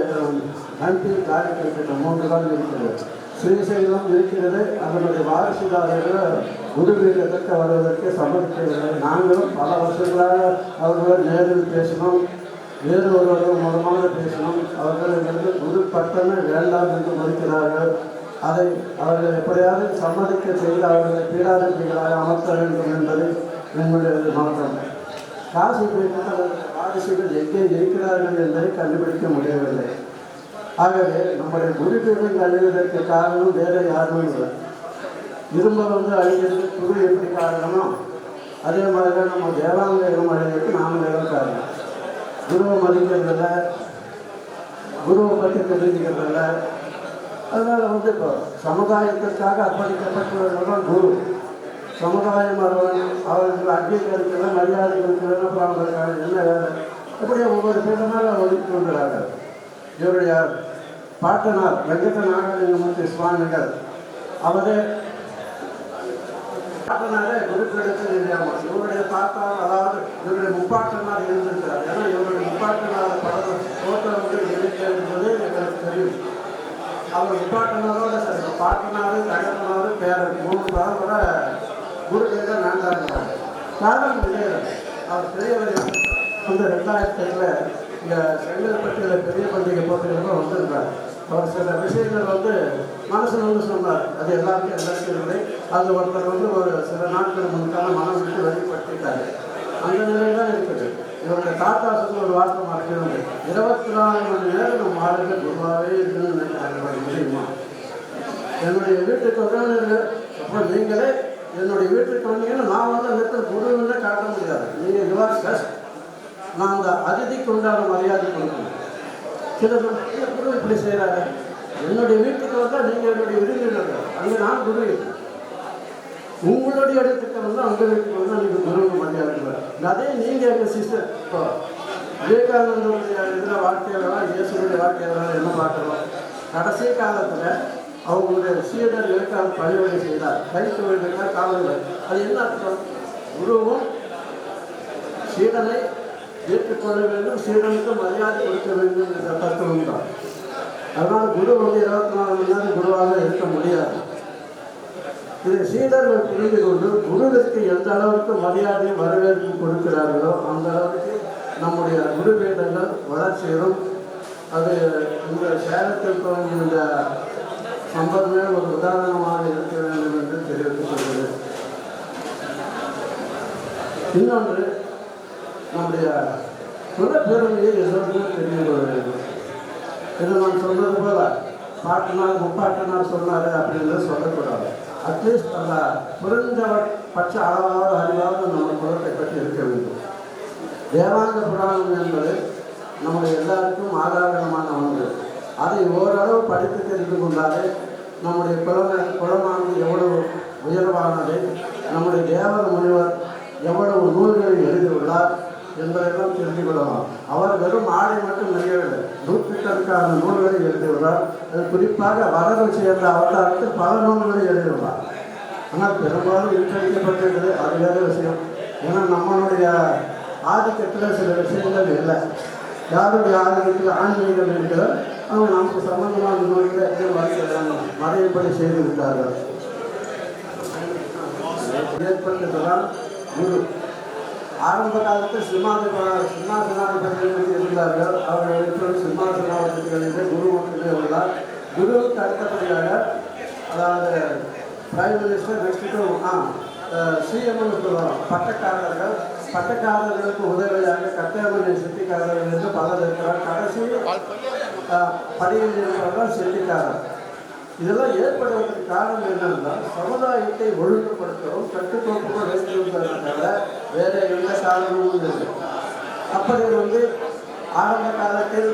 ஹம்பி காரைக்கால் பீடம் 3 தான் இருக்கிறது. ஸ்ரீசைலம் இருக்கிறது. அதனுடைய வாரிசுதாரர்கள் குருபீடத்திற்கு வருவதற்கு சம்மதிக்கவில்லை. நாங்களும் பல வருஷங்களாக அவர்கள் நேரில் பேசினோம். வேறு ஒருவர்கள் மூலமாக பேசினோம். அவர்கள் எங்களுக்கு குரு பட்டமே வேண்டாம் என்று மறுக்கிறார்கள். அதை அவர்கள் எப்படியாவது சம்மதிக்க செய்து அவர்களை பீடாதிபதிகளாக அமர்த்த வேண்டும் என்பது எங்களுடைய நோக்கம். காசி பீடத்தில் வாரிசுகள் எங்கே இருக்கிறார்கள் என்பதை கண்டுபிடிக்க முடியவில்லை. ஆகவே நம்முடைய குருபீடம் அழிவதற்கு காரணம் வேறு யாரும் இல்லை. இரும்பல் அழிகிறது குரு எப்படி காரணமோ அதே மாதிரி தான் நம்ம தேவாலயம் அழிவதற்கு நாமளும் காரணம். குருவை மதிக்கிறதில்ல, குருவை பற்றி தெரிஞ்சுக்கிறதில்ல. அதனால் இப்போ சமுதாயத்திற்காக அர்ப்பணிக்கப்பட்டவர்கள் குரு. சமுதாயம் அவர்கள் அங்கீகரிக்கிற மரியாதைகளுக்கு அப்புறம் அவர்களுக்காக என்ன வேலை இப்படியே ஒவ்வொரு பீடமாக ஒதுக்கி கொள்கிறார்கள். இவருடைய பாட்டனார் வெங்கட நாகலிங்கமூர்த்தி சுவாமிகள் அவரே பாட்டனாரே குருப்பீடத்தில் இல்லையாமா. இவருடைய தாத்தா அதாவது இவருடைய முப்பாட்டனார் இருந்திருக்கிறார். ஏன்னா இவருடைய முப்பாட்டனார் படம் போட்டோ இருக்கிறது எங்களுக்கு தெரியும். அவர் முப்பாட்டனாரோட சரி பாட்டனாரு தகப்பனாரு பேரன் 3 பரம்பரை குருபீட வேண்டாங்க. காரணம் கிடையாது. அவர் பெரியவர் 2007 இங்கே செங்கல்பட்டியில் பெரிய பண்டிகை போட்டிகளும் வந்திருந்தார். அவர் சில விஷயங்கள் மனசில் சொன்னார். அது எல்லாருக்கும் இல்லை. அது ஒருத்தர் ஒரு சில நாட்கள் முன்கால மனம் விட்டு வெளிப்படுத்திட்டார். அந்த நிலையில் தான் இருக்குது. இவருடைய தாத்தா சொல்லி ஒரு வார்த்தை மறைக்கிறது. 24 மணி நேரம் நம்ம ஆளுநர் குருவாகவே இருக்குன்னு நினைக்கிறாங்க. முடியுமா? என்னுடைய வீட்டுக்கு உறவினர்கள் அப்புறம் நீங்களே என்னுடைய வீட்டுக்கு வந்தீங்கன்னா நான் அந்த இடத்துல குருவினை காட்ட முடியாது. நீங்கள் யுவர் கஸ்ட். நான் அந்த அதிதிக்கு உண்டான மரியாதை கொடுக்கணும். சில குரு இப்படி செய்கிறாரு. என்னுடைய வீட்டுக்கு வந்தால் நீங்கள் என்னுடைய விருந்தினர்கள், அங்கே நான் குரு இல்லை. உங்களுடைய இடத்துக்கு வந்து அங்கே வீட்டுக்கு வந்தால் நீங்கள் குருவுக்கு மரியாதை. அதே நீங்கள் எங்கள் சிஸ்டர். இப்போ விவேகானந்தருடைய இதில் வாழ்க்கையெல்லாம் இயேசுடைய வாழ்க்கையெல்லாம் என்ன பார்க்குறோம்? கடைசி காலத்தில் அவங்களுடைய சீடர் விவேகானந்த பணிவகை செய்தார். கை தொழில்கள் காவல்கள். அது என்ன அர்த்தம்? குருவும் சீடனை ஏற்றுக்கொள்ள வேண்டும், சீடனுக்கு மரியாதை கொடுக்க வேண்டும் என்ற தத்துவம் தான். அதனால் குரு வந்து 24 மணி நேரம் குருவாக இருக்க முடியாது. இதை சீடர்கள் புரிந்து கொண்டு குருவிற்கு எந்த அளவுக்கு மரியாதை வரவேற்பு கொடுக்கிறார்களோ அந்த அளவுக்கு நம்முடைய குருவேதங்கள் வளர்ச்சியும். அது இந்த சேலத்தில் தோன்றிய இந்த சம்பந்தமே ஒரு உதாரணமாக இருக்க வேண்டும் என்று தெரிவித்துக் கொள்கிறேன். இன்னொன்று, நம்முடைய குலப்பெருமையை எல்லோருமே தெரிந்து கொள்ள வேண்டும். இதை நான் சொல்றது போல பாட்டினார் முப்பாட்டினார் சொன்னார் அப்படின்னு சொல்லக்கூடாது. அட்லீஸ்ட் அந்த புரிந்த பட்ச அளவாவது அறிவாவது நம்ம குலத்தை பற்றி இருக்க வேண்டும். தேவாங்க புராணம் என்பது நம்முடைய எல்லாருக்கும் ஆதாரமான ஒன்று. அதை ஓரளவு படித்து தெரிந்து கொண்டாலே நம்முடைய குலமானது எவ்வளவு உயர்வானது, நம்முடைய தேவர முனிவர் எவ்வளவு நூல்களை எழுதியுள்ளார் என்பதெல்லாம் தெரிந்து கொள்ளலாம். அவர் வெறும் ஆடை மட்டும் நெறியவில்லை, நூற்றுக்கணக்கான நூல்களை எழுதியுள்ளார். அது குறிப்பாக வரதம் சேர்ந்த அவதாரத்தில் பல நூல்களை எழுதியுள்ளார். ஆனால் பெரும்பாலும் இன்றைக்கப்பட்டிருக்கிறது அது வேறு விஷயம். ஏன்னா நம்மளுடைய ஆதிக்கத்தில் சில விஷயங்கள் இல்லை. யாருடைய ஆதிக்கத்தில் ஆன்மீகம் இருக்கிற அவங்க நமக்கு சம்பந்தமான நூல்களை மறையப்படி செய்து விட்டார்கள். ஏற்பட்டதுதான் குரு. ஆரம்ப காலத்தில் சிம்மாசனாதிபதிகள் இருந்தார்கள். அவர்கள் இப்பொழுது சிம்மாசனாதிபதிகளிலே குரு மட்டுமே உள்ளார். குருவுக்கு அடுத்தபடியாக, அதாவது பிரைம் மினிஸ்டர், நெக்ஸ்ட்டு சிஎம்னு சொல்லுவாங்க. பட்டக்காரர்களுக்கு உதவியாக கட்டமணி செட்டிக்காரர்கள் என்று பலர் இருக்கிறார். கடைசி படியில் இருப்பவர்கள் செட்டிக்காரர். இதெல்லாம் ஏற்படுவதற்கு காரணம் என்னென்றால் சமுதாயத்தை ஒழுங்குபடுத்தவும் கட்டுக்கோப்புகள் வைத்திருப்பதற்காக வேற எந்த காரணமும் இல்லை. அப்படி வந்து ஆரம்ப காலத்தில்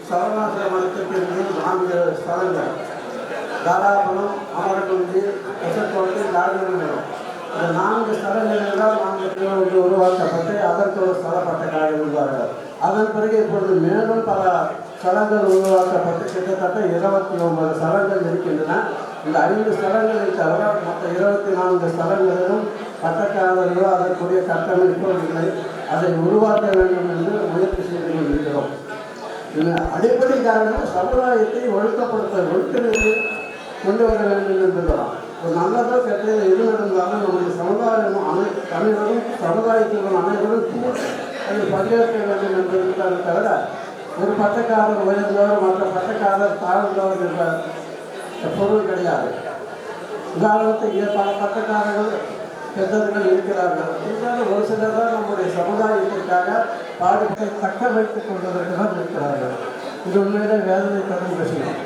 சரணாசிர மடத்திற்கு 4 ஸ்தலங்கள், தாராபுரம், அமரகுந்தி, கசக்கோட்டை, ராஜமங்கலம். இந்த 4 ஸ்தலங்களில் தான் 4 உருவாக்கப்பட்டு அதற்கு ஒரு ஸ்தல பட்டக்காரர் உருவார்கள். அதன் பிறகு இப்பொழுது மேலும் பல ஸ்தலங்கள் உருவாக்கப்பட்டு கிட்டத்தட்ட 29 ஸ்தலங்கள் இருக்கின்றன. இந்த 5 ஸ்தலங்களை தவிர மற்ற 24 ஸ்தலங்களிலும் பட்டக்காரர்களோ அதற்குரிய கட்டமைப்போ இல்லை. அதை உருவாக்க வேண்டும் என்று முயற்சி செய்து கொண்டிருக்கிறோம். அடிப்படை காரணம் சமுதாயத்தை ஒழுக்கநிலையை கொண்டு வர வேண்டும் என்பதுதான். ஒரு நல்லதோ கெட்டதோ எது நடந்தாலும் நம்முடைய சமுதாயம் அனைவரும் சமுதாயத்திலும் அனைவரும் அதில் பங்கேற்க வேண்டும் என்பதற்காக தவிர ஒரு பட்டக்காரர் உயர்ந்தவர் மற்ற பட்டக்காரர் தாழ்ந்தவர் என்ற பொருள் கிடையாது. உதாரணத்துக்கு பல பட்டக்காரர்கள் பெற்றவர்கள் இருக்கிறார்கள். இருந்தாலும் ஒரு சிலர் தான் நம்முடைய சமுதாயத்திற்காக பாடத்தை தக்க வைத்துக் கொள்வதற்கு தான் இருக்கிறார்கள். இது உண்மையிலே வேதனை தரும் விஷயம்.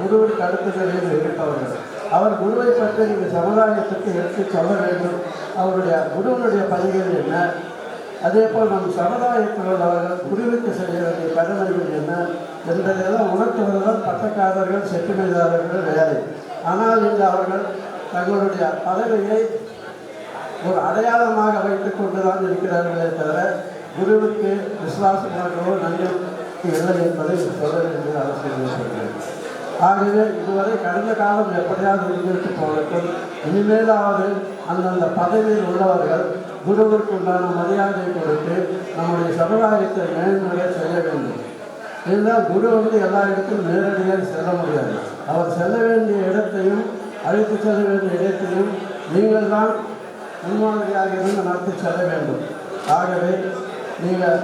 குருவிற்கு அடுத்த நிலையில் இருப்பவர்கள் அவர் குருவை பற்றி இந்த சமுதாயத்திற்கு எடுத்து சொல்ல வேண்டும். அவருடைய குருவனுடைய பணிகள் என்ன, அதே போல் நம் சமுதாயத்தில் உள்ளவர்கள் குருவுக்கு செய்ய வேண்டிய கடமைகள் என்ன என்பதையெல்லாம் உணர்த்துவதுதான் பட்டக்காரர்கள் செட்டிமைதாரர்கள் வேலை. ஆனால் இன்று அவர்கள் தங்களுடைய பதவியை ஒரு அடையாளமாக வைத்துக் கொண்டுதான் இருக்கிறார்களே தவிர குருவுக்கு விசுவாசமாகவோ நம்பிக்கை இல்லை என்பதை சொல்ல வேண்டிய அவசியம் ஏற்படுகிறது. ஆகவே இதுவரை கடந்த காலம் எப்படியாவது இருந்திருக்கு போகட்டும். இனிமேலாவது அந்தந்த பதவியில் உள்ளவர்கள் குருவிற்கு உண்டான மரியாதை கொடுத்து நம்முடைய சமுதாயத்தை மேன்முறையை செய்ய வேண்டும். இதுதான் குரு வந்து எல்லா இடத்திலும் நேரடியாக செல்ல முடியாது. அவர் செல்ல வேண்டிய இடத்தையும் அழைத்து செல்ல வேண்டிய இடத்தையும் நீங்கள் தான் முன்மாதிரியாக இருந்து நடத்தி செல்ல வேண்டும். ஆகவே நீங்கள்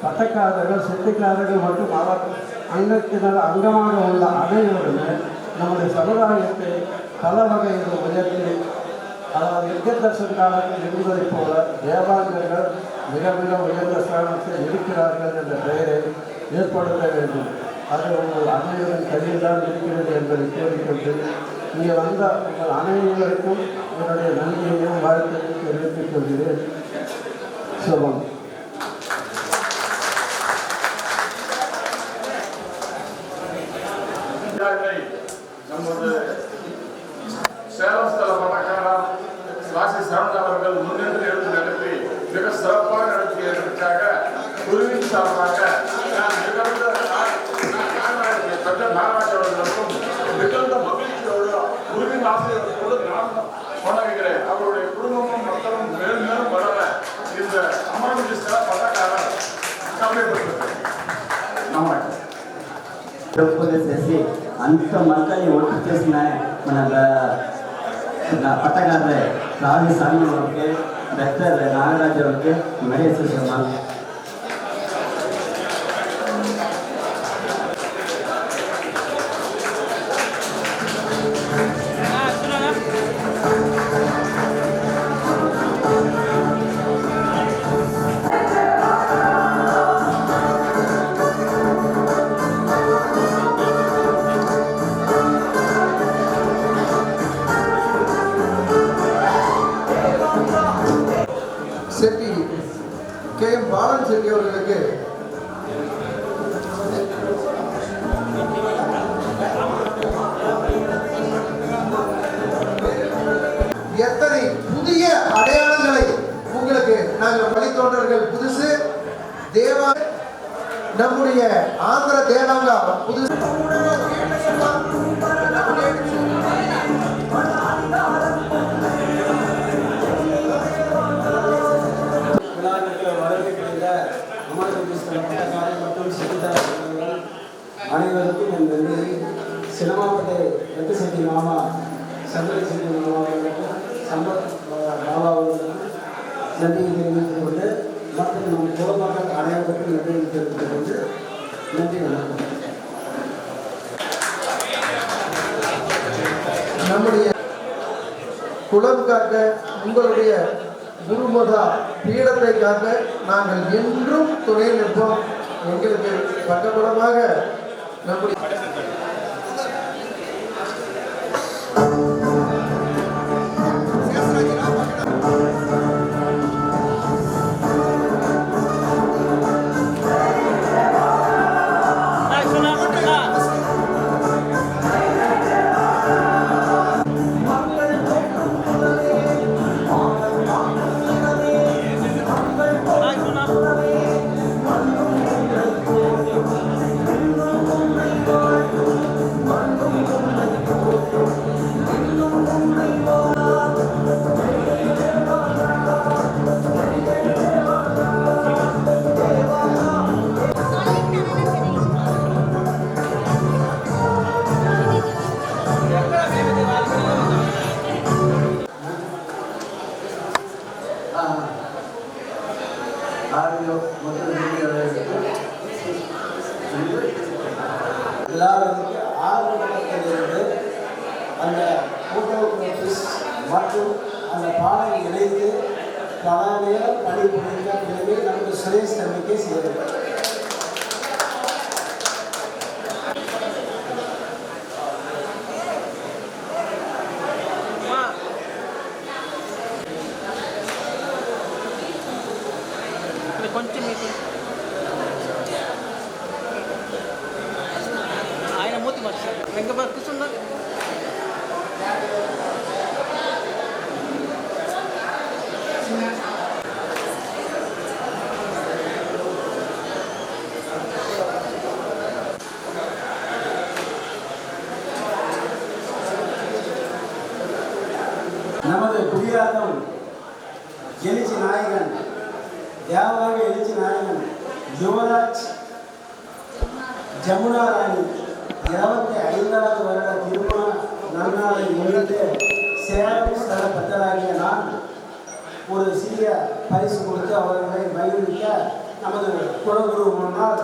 பட்டக்காரர்கள் செட்டிக்காரர்கள் மற்றும் அவர் அங்கமாக உள்ள அனைவருமே நம்முடைய சமுதாயத்தை பல வகையில் உயர்த்தி, அதாவது யுகதர்சன் காலத்தில் இருந்ததைப் போல தேவாங்கர்கள் மிக மிக உயர்ந்த ஸ்தானத்தில் இருக்கிறார்கள் என்ற பெயரை ஏற்படுத்த வேண்டும். அது உங்கள் அனைவரின் கையில் தான் இருக்கிறது என்பதை கூறிக்கொண்டு இங்கே வந்த உங்கள் அனைவருக்கும் என்னுடைய நன்றியையும் வாழ்க்கையும் தெரிவித்துக் கொள்கிறேன். சுபம். நமது சேலம் ஸ்தல பட்டக்காரர் வாசி சரவணன் அவர்கள் முன்னின்று எடுத்து நடத்தி மிக சிறப்பாக நடத்தியதற்காக குருவின் சார்பாக நான் மிகுந்த பெற்ற நாகராஜ் அவர்களுக்கும் மிகுந்த மகிழ்ச்சியோடு குருவின் ஆசிரியர்களோடு நான் கொண்டாடுகிறேன். அவருடைய குடும்பமும் மக்களும் மேலும் மேலும் வளர இந்த அமர்வு ஸ்தல பட்டக்காரர் கவலைப்பட்டிருக்கிறேன். చేసి అంత మక్కల్ని ఒట్టు చేసిన మన పట్టగారు రాజు సామి ಅವರಿಗೆ ಡಾಕ್ಟರ್ ನಾಗರಾಜ್ ಅವರಿಗೆ medicine Chetty K M Balan Chetty அவர்களுக்கு எத்தனை புதிய அடையாளங்களை உங்களுக்கு நாங்கள் வழித்தோன்றர்கள் புதுசு தேவா நம்முடைய ஆந்திர தேவாங்கா புதுசு அனைவருக்கும் என் நன்றி. சிலமாப்பட்டை வெட்டு செட்டி மாமா சந்திர செட்டி மாமா அவர்களுக்கும் சம்பத் பாபா அவர்களுக்கும் நன்றியை தெரிவித்துக் கொண்டு மற்றும் நம் பொதுமக்கள் அனைவருக்கும் நன்றியை தெரிவித்துக் கொண்டு நன்றி வணக்கம். நம்முடைய குலம் காக்க உங்களுடைய குருமதா பீடத்தை காக்க நாங்கள் என்றும் துணை நிற்போம். எங்களுக்கு பக்கபலமாக நம்முடைய எல்லாருக்கும் ஆரம்பத்திலிருந்து அந்த போட்டோகிராஃபிஸ் மற்றும் அந்த பாடலை இணைத்து பல நேரம் பணிபுரிந்த பிறகு நமக்கு சுரேஷ் தம்பிக்கை செய்கிறது. కొంచెం ఆయన మూతి మర్చి వెంక కూర్చున్నా நமது குடியாத்தம் எழுச்சி நாயகன் தேவாங்க எழுச்சி நாயகன் யுவராஜ் ஜமுனா ராணி 25வது வருட திருமண நன்னாளை முன்னிட்டு சேலம் ஸ்தல பக்தராகிய நான் ஒரு சிறிய பரிசு கொடுத்து அவர்களை மகிழ்விக்க நமது குலகுரு முன்னால்